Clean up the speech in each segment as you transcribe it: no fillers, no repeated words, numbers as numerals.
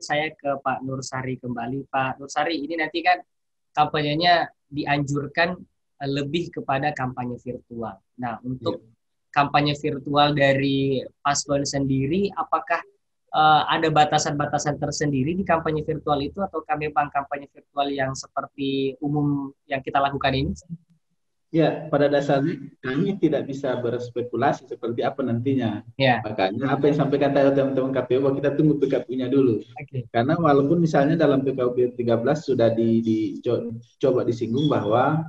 saya ke Pak Nursari kembali. Pak Nursari, ini nanti kan kampanyenya dianjurkan lebih kepada kampanye virtual. Nah, untuk kampanye virtual dari paslon sendiri, apakah ada batasan-batasan tersendiri di kampanye virtual itu, ataukah memang kampanye virtual yang seperti umum yang kita lakukan ini? Ya, pada dasarnya kami tidak bisa berspekulasi seperti apa nantinya. Ya. Makanya apa yang sampaikan tadi teman-teman KPU, bahwa kita tunggu PKPU-nya dulu. Okay. Karena walaupun misalnya dalam PKPU 13 sudah coba disinggung bahwa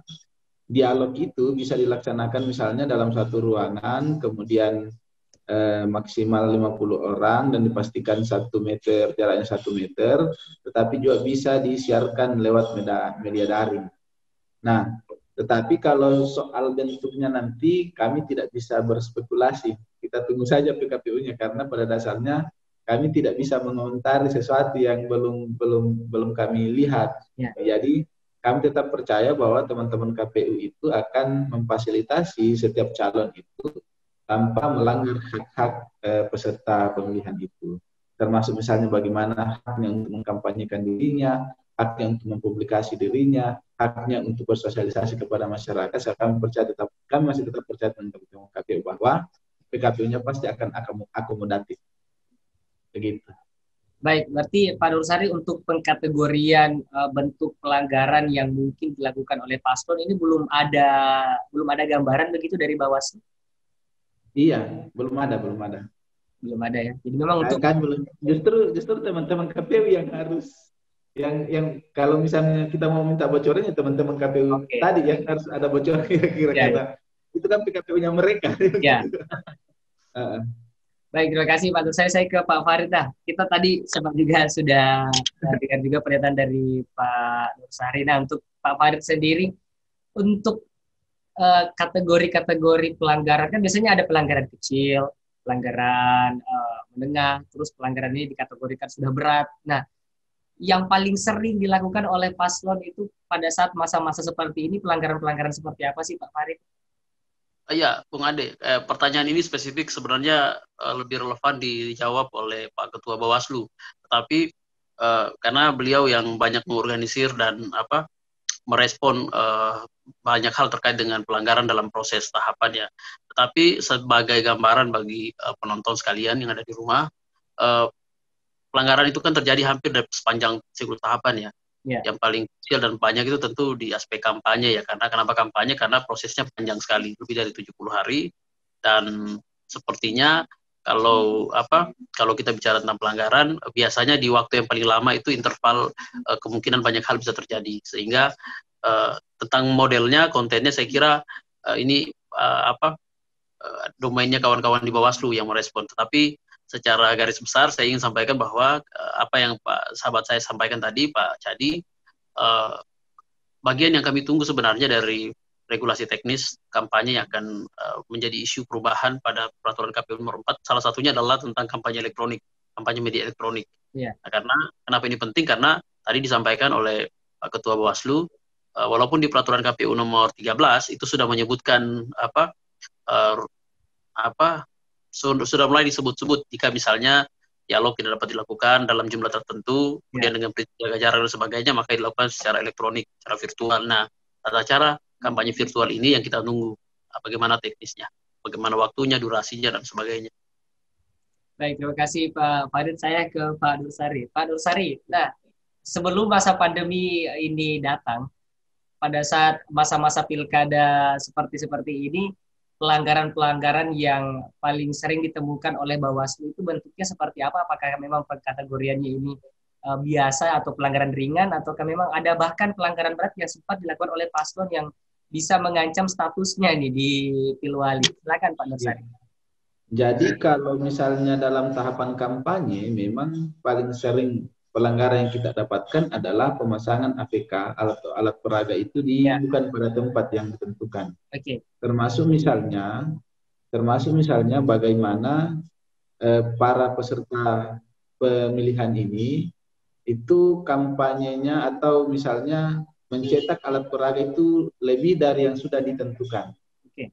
dialog itu bisa dilaksanakan misalnya dalam satu ruangan, kemudian maksimal 50 orang dan dipastikan 1 meter, jaraknya 1 meter, tetapi juga bisa disiarkan lewat media daring. Nah, tetapi kalau soal bentuknya nanti kami tidak bisa berspekulasi. Kita tunggu saja PKPU-nya karena pada dasarnya kami tidak bisa mengomentari sesuatu yang belum kami lihat. Ya. Jadi kami tetap percaya bahwa teman-teman KPU itu akan memfasilitasi setiap calon itu tanpa melanggar hak-hak peserta pemilihan itu. Termasuk misalnya bagaimana haknya untuk mengkampanyekan dirinya, haknya untuk mempublikasi dirinya, haknya untuk bersosialisasi kepada masyarakat. Kami masih tetap percaya dengan KPU bahwa PKPU-nya pasti akan akomodatif. Begitu. Baik, berarti Pak Nursari untuk pengkategorian bentuk pelanggaran yang mungkin dilakukan oleh paslon ini belum ada gambaran begitu dari Bawaslu? Iya, belum ada. Belum ada ya. Jadi memang untuk justru teman-teman KPU yang harus yang kalau misalnya kita mau minta bocorannya teman-teman KPU tadi yang harus ada bocoran kira-kira karena itu kan PKPU-nya mereka. Ya. Baik, terima kasih Pak Nursari. Saya ke Pak Farid. Kita tadi sempat juga sudah dengar juga pernyataan dari Pak Nursari. Nah, untuk Pak Farid sendiri, untuk kategori-kategori pelanggaran kan biasanya ada pelanggaran kecil, pelanggaran menengah, terus pelanggaran ini dikategorikan sudah berat. Nah, yang paling sering dilakukan oleh paslon itu pada saat masa-masa seperti ini, pelanggaran-pelanggaran seperti apa sih Pak Farid? Ya, Bung Ade, pertanyaan ini spesifik sebenarnya lebih relevan dijawab oleh Pak Ketua Bawaslu. Tetapi karena beliau yang banyak mengorganisir dan merespon banyak hal terkait dengan pelanggaran dalam proses tahapan ya. Tetapi sebagai gambaran bagi penonton sekalian yang ada di rumah, pelanggaran itu kan terjadi hampir dari sepanjang siklus tahapan ya. Yang paling kecil dan banyak itu tentu di aspek kampanye ya. Karena kenapa kampanye? Karena prosesnya panjang sekali, lebih dari 70 hari. Dan sepertinya kalau kita bicara tentang pelanggaran, biasanya di waktu yang paling lama itu interval kemungkinan banyak hal bisa terjadi. Sehingga tentang modelnya, kontennya saya kira ini domainnya kawan-kawan di Bawaslu yang merespon. Tetapi secara garis besar saya ingin sampaikan bahwa apa yang sahabat saya sampaikan tadi, Pak Chadi, bagian yang kami tunggu sebenarnya dari regulasi teknis kampanye yang akan menjadi isu perubahan pada peraturan KPU nomor 4, salah satunya adalah tentang kampanye elektronik, kampanye media elektronik. Nah, karena kenapa ini penting? Karena tadi disampaikan oleh Pak Ketua Bawaslu, walaupun di peraturan KPU nomor 13 itu sudah menyebutkan sudah mulai disebut-sebut jika misalnya dialog tidak dapat dilakukan dalam jumlah tertentu, kemudian dengan jaga jarak dan sebagainya, maka dilakukan secara elektronik, secara virtual. Nah, tata cara kampanye virtual ini yang kita tunggu, bagaimana teknisnya, bagaimana waktunya, durasinya, dan sebagainya. Baik, terima kasih Pak Farid. Saya ke Pak Nursari. Pak Nursari, nah sebelum masa pandemi ini datang, pada saat masa-masa pilkada seperti ini, pelanggaran-pelanggaran yang paling sering ditemukan oleh Bawaslu itu bentuknya seperti apa? Apakah memang kategoriannya ini biasa atau pelanggaran ringan, ataukah memang ada bahkan pelanggaran berat yang sempat dilakukan oleh paslon yang bisa mengancam statusnya ini di Pilwali? Silakan Pak Nursari. Jadi kalau misalnya dalam tahapan kampanye, memang paling sering pelanggaran yang kita dapatkan adalah pemasangan APK atau alat peraga itu bukan pada tempat yang ditentukan. Termasuk misalnya bagaimana para peserta pemilihan ini itu kampanyenya atau misalnya mencetak alat peraga itu lebih dari yang sudah ditentukan.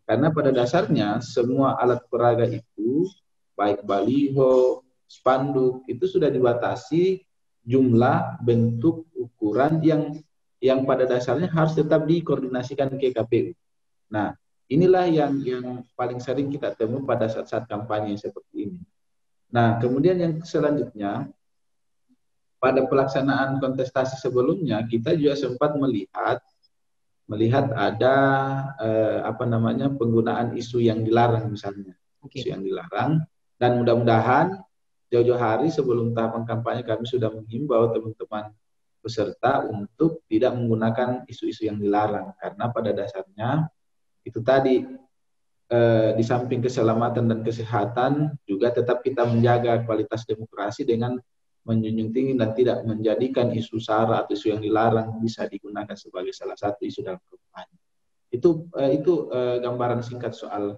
Karena pada dasarnya semua alat peraga itu baik baliho, spanduk itu sudah dibatasi jumlah, bentuk, ukuran yang pada dasarnya harus tetap dikoordinasikan ke KPU. Nah, inilah yang paling sering kita temui pada saat-saat kampanye seperti ini. Nah, kemudian yang selanjutnya, pada pelaksanaan kontestasi sebelumnya, kita juga sempat melihat ada penggunaan isu yang dilarang misalnya. Isu yang dilarang, dan mudah-mudahan jauh-jauh hari sebelum tahapan kampanye kami sudah menghimbau teman-teman peserta untuk tidak menggunakan isu-isu yang dilarang, karena pada dasarnya itu tadi di samping keselamatan dan kesehatan juga tetap kita menjaga kualitas demokrasi dengan menjunjung tinggi dan tidak menjadikan isu sara atau isu yang dilarang bisa digunakan sebagai salah satu isu dalam kampanye. Itu gambaran singkat soal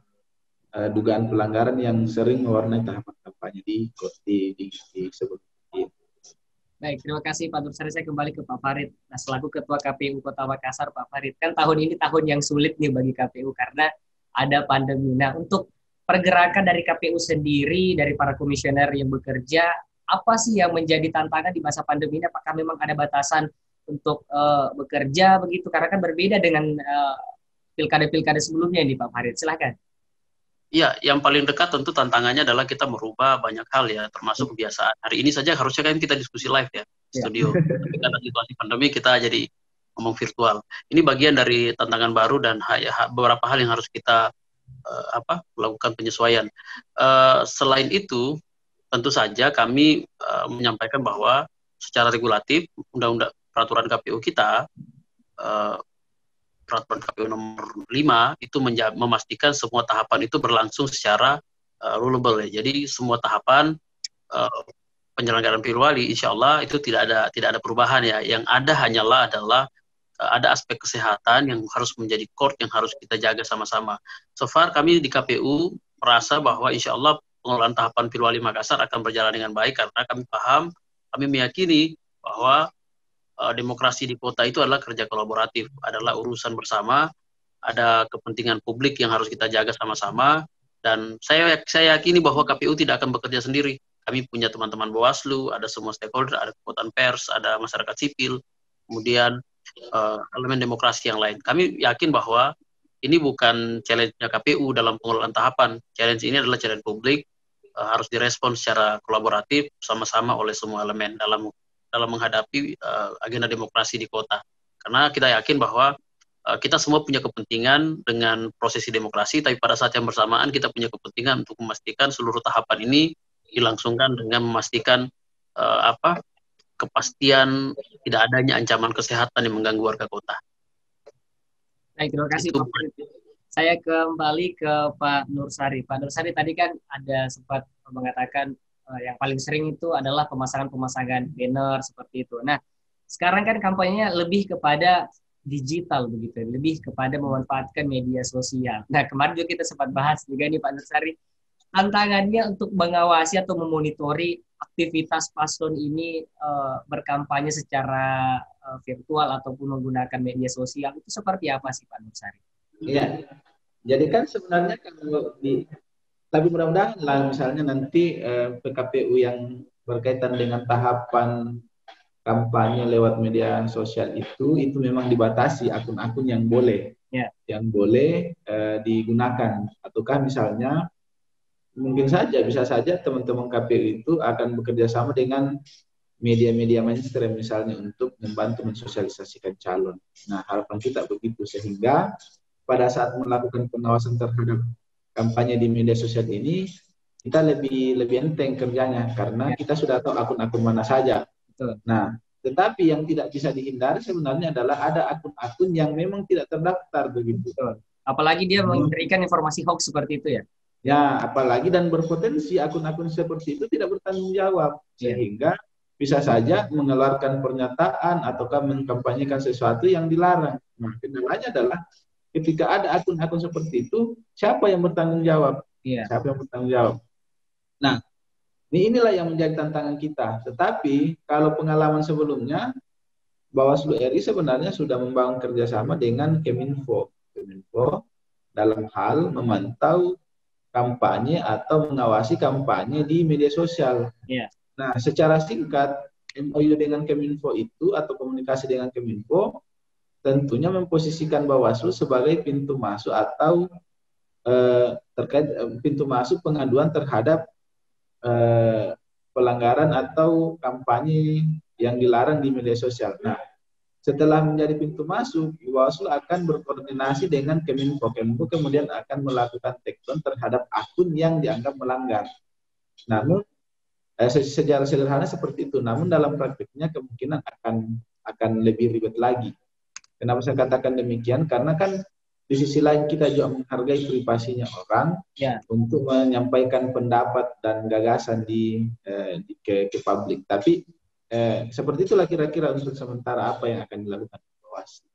dugaan pelanggaran yang sering mewarnai tahapan kampanye di sebelum ini. Baik, terima kasih Pak Nursari. Saya kembali ke Pak Farid. Nah, selaku Ketua KPU Kota Makassar, Pak Farid, kan tahun ini tahun yang sulit nih bagi KPU karena ada pandemi. Nah, untuk pergerakan dari KPU sendiri, dari para komisioner yang bekerja, apa sih yang menjadi tantangan di masa pandemi ini? Apakah memang ada batasan untuk bekerja begitu? Karena kan berbeda dengan pilkada-pilkada sebelumnya ini, Pak Farid. Silakan. Iya, yang paling dekat tentu tantangannya adalah kita merubah banyak hal ya, termasuk kebiasaan. Hari ini saja harusnya kan kita diskusi live ya, studio. Tapi karena situasi pandemi kita jadi ngomong virtual. Ini bagian dari tantangan baru dan beberapa hal yang harus kita lakukan penyesuaian. Selain itu, tentu saja kami menyampaikan bahwa secara regulatif, undang-undang peraturan KPU kita, peraturan KPU nomor 5 itu memastikan semua tahapan itu berlangsung secara rulable ya. Jadi semua tahapan penyelenggaraan pilwali insya Allah itu tidak ada perubahan ya. Yang ada hanyalah adalah ada aspek kesehatan yang harus menjadi core yang harus kita jaga sama-sama. So far kami di KPU merasa bahwa insya Allah pengelolaan tahapan pilwali Makassar akan berjalan dengan baik karena kami meyakini bahwa demokrasi di kota itu adalah kerja kolaboratif, adalah urusan bersama, ada kepentingan publik yang harus kita jaga sama-sama, dan saya yakini bahwa KPU tidak akan bekerja sendiri. Kami punya teman-teman Bawaslu, ada semua stakeholder, ada kekuatan pers, ada masyarakat sipil, kemudian elemen demokrasi yang lain. Kami yakin bahwa ini bukan challenge-nya KPU dalam pengelolaan tahapan. Challenge ini adalah challenge publik, harus direspons secara kolaboratif sama-sama oleh semua elemen dalam menghadapi agenda demokrasi di kota. Karena kita yakin bahwa kita semua punya kepentingan dengan prosesi demokrasi, tapi pada saat yang bersamaan kita punya kepentingan untuk memastikan seluruh tahapan ini dilangsungkan dengan memastikan kepastian tidak adanya ancaman kesehatan yang mengganggu warga kota. Baik, terima kasih Pak. Saya kembali ke Pak Nursari. Pak Nursari tadi kan ada sempat mengatakan yang paling sering itu adalah pemasangan banner seperti itu. Nah, sekarang kan kampanyenya lebih kepada digital begitu, lebih kepada memanfaatkan media sosial. Nah, kemarin juga kita sempat bahas juga nih Pak Nursari, tantangannya untuk mengawasi atau memonitori aktivitas paslon ini berkampanye secara virtual ataupun menggunakan media sosial itu seperti apa sih Pak Nursari? Iya, jadi kan sebenarnya kalau tapi mudah-mudahan lah misalnya nanti PKPU yang berkaitan dengan tahapan kampanye lewat media sosial itu memang dibatasi akun-akun yang boleh digunakan. Ataukah misalnya bisa saja teman-teman KPU itu akan bekerja sama dengan media-media mainstream misalnya untuk membantu mensosialisasikan calon. Nah, harapan kita begitu sehingga pada saat melakukan pengawasan terhadap kampanye di media sosial ini kita lebih enteng kerjanya karena kita sudah tahu akun-akun mana saja. Betul. Nah, tetapi yang tidak bisa dihindari sebenarnya adalah ada akun-akun yang memang tidak terdaftar begitu. Betul. Apalagi dia memberikan informasi hoax seperti itu ya. Ya, apalagi dan berpotensi akun-akun seperti itu tidak bertanggung jawab sehingga bisa saja mengeluarkan pernyataan ataukah mengkampanyekan sesuatu yang dilarang. Nah, kendalanya adalah ketika ada akun-akun seperti itu, siapa yang bertanggung jawab? Siapa yang bertanggung jawab? Nah, inilah yang menjadi tantangan kita. Tetapi kalau pengalaman sebelumnya, Bawaslu RI sebenarnya sudah membangun kerjasama dengan Keminfo dalam hal memantau kampanye atau mengawasi kampanye di media sosial. Nah, secara singkat, MOU dengan Keminfo itu atau komunikasi dengan Keminfo tentunya memposisikan Bawaslu sebagai pintu masuk atau terkait pintu masuk pengaduan terhadap pelanggaran atau kampanye yang dilarang di media sosial. Nah, setelah menjadi pintu masuk, Bawaslu akan berkoordinasi dengan Keminfo. Keminfo kemudian akan melakukan take down terhadap akun yang dianggap melanggar. Namun secara sederhana seperti itu. Namun dalam praktiknya kemungkinan akan lebih ribet lagi. Kenapa saya katakan demikian? Karena kan di sisi lain kita juga menghargai privasinya orang untuk menyampaikan pendapat dan gagasan ke publik. Tapi seperti itulah kira-kira untuk sementara apa yang akan dilakukan Bawaslu.